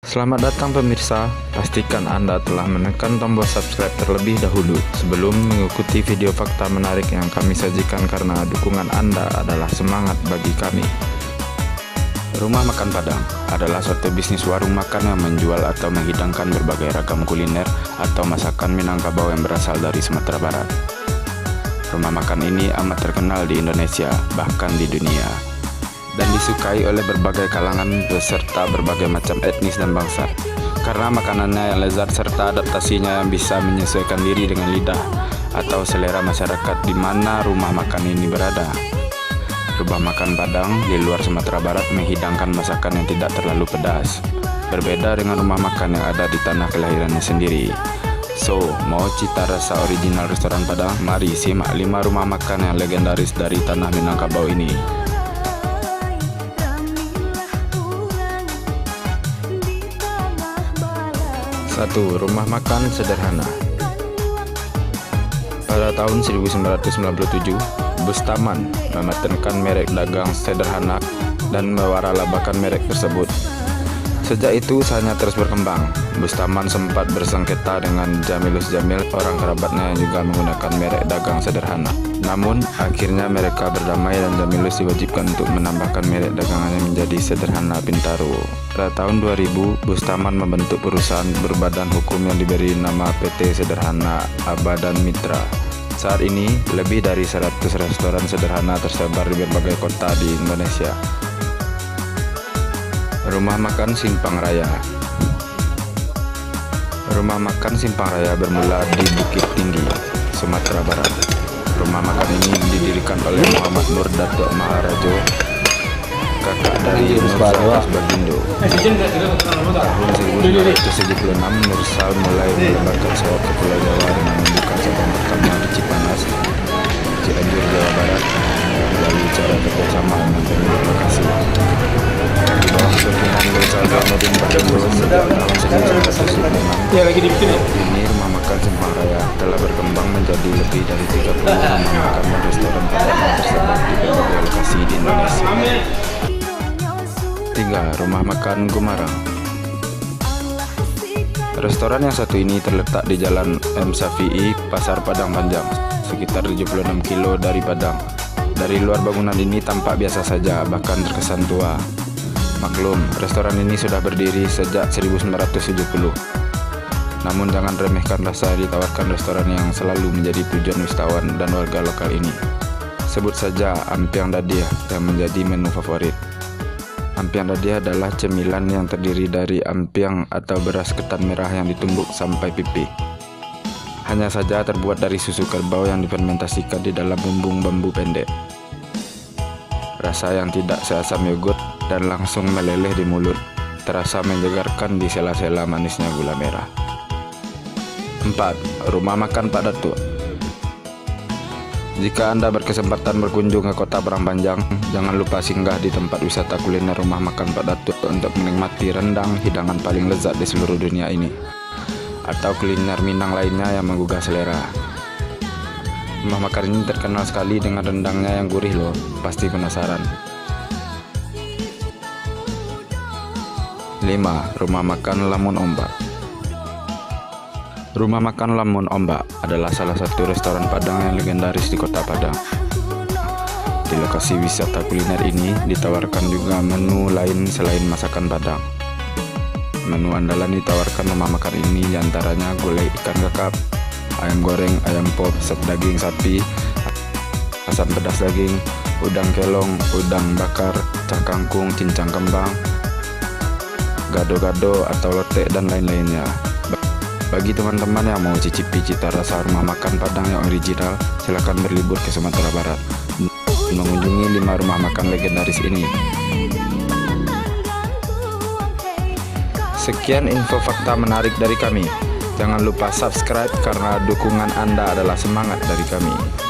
Selamat datang pemirsa, pastikan Anda telah menekan tombol subscribe terlebih dahulu sebelum mengikuti video fakta menarik yang kami sajikan karena dukungan Anda adalah semangat bagi kami. Rumah Makan Padang adalah suatu bisnis warung makan yang menjual atau menghidangkan berbagai ragam kuliner atau masakan Minangkabau yang berasal dari Sumatera Barat. Rumah makan ini amat terkenal di Indonesia, bahkan di dunia, dan disukai oleh berbagai kalangan beserta berbagai macam etnis dan bangsa karena makanannya yang lezat serta adaptasinya yang bisa menyesuaikan diri dengan lidah atau selera masyarakat di mana rumah makan ini berada. Rumah Makan Padang di luar Sumatera Barat menghidangkan masakan yang tidak terlalu pedas, berbeda dengan rumah makan yang ada di tanah kelahirannya sendiri. So, mau cita rasa original restoran Padang? Mari simak 5 rumah makan yang legendaris dari tanah Minangkabau ini. 1. Rumah Makan Sederhana. Pada tahun 1997, Bustaman mematenkan merek dagang sederhana dan mewaralabahkan merek tersebut. Sejak itu usahanya terus berkembang. Bustaman sempat bersengketa dengan Jamilus Jamil, orang kerabatnya yang juga menggunakan merek dagang sederhana. Namun, akhirnya mereka berdamai dan Jamilus diwajibkan untuk menambahkan merek dagangannya menjadi Sederhana Bintaro. Pada tahun 2000, Bustaman membentuk perusahaan berbadan hukum yang diberi nama PT Sederhana Aba dan Mitra. Saat ini, lebih dari 100 restoran sederhana tersebar di berbagai kota di Indonesia. Rumah Makan Simpang Raya. Rumah Makan Simpang Raya bermula di Bukit Tinggi, Sumatera Barat. Rumah makan ini didirikan oleh Muhammad Nur Datuk Maharajo, kakak dari Nur Saras Bagindo. Tahun 1976, Nursal mulai melebarkan sayap ke Pulau Jawa dengan membuka cabang pertama di Cipanas, Cianjur, Jawa Barat, melalui cara kerjasama dengan pemilik lokasi. Di bawah kepemimpinan Nursal Zainuddin Bagindo sejak tahun 1996, ini Rumah Makan Simpang Raya telah berkembang menjadi lebih dari 30 rumah makan dan restoran Padang yang tersebar di berbagai lokasi di Indonesia. 3. Rumah Makan Gumarang. Restoran yang satu ini terletak di Jalan M. Safi'i, Pasar Padang Panjang, sekitar 76 kilo dari Padang. Dari luar bangunan ini tampak biasa saja, bahkan terkesan tua. Maklum, restoran ini sudah berdiri sejak 1970. Namun jangan remehkan rasa ditawarkan restoran yang selalu menjadi tujuan wisatawan dan warga lokal ini. Sebut saja Ampiang Dadiah yang menjadi menu favorit. Ampiang Dadiah adalah cemilan yang terdiri dari ampiang atau beras ketan merah yang ditumbuk sampai pipih. Hanya saja terbuat dari susu kerbau yang difermentasikan di dalam bumbung bambu pendek. Rasa yang tidak seasam yogurt dan langsung meleleh di mulut, terasa menyegarkan di sela-sela manisnya gula merah. 4. Rumah Makan Pak Datuk. Jika Anda berkesempatan berkunjung ke kota Padang Panjang, jangan lupa singgah di tempat wisata kuliner Rumah Makan Pak Datuk untuk menikmati rendang hidangan paling lezat di seluruh dunia ini, atau kuliner Minang lainnya yang menggugah selera. Rumah makan ini terkenal sekali dengan rendangnya yang gurih loh, pasti penasaran. 5. Rumah Makan Lamun Ombak. Rumah Makan Lamun Ombak adalah salah satu restoran Padang yang legendaris di kota Padang. Di lokasi wisata kuliner ini ditawarkan juga menu lain selain masakan Padang. Menu andalan ditawarkan rumah makan ini diantaranya gulai ikan kakap, ayam goreng, ayam pop, sop daging sapi, asam pedas daging, udang kelong, udang bakar, cah kangkung, cincang kembang, gado-gado atau lotek, dan lain-lainnya. Bagi teman-teman yang mau cicipi cita rasa rumah makan Padang yang original, silakan berlibur ke Sumatera Barat mengunjungi 5 rumah makan legendaris ini. Sekian info fakta menarik dari kami. Jangan lupa subscribe karena dukungan Anda adalah semangat dari kami.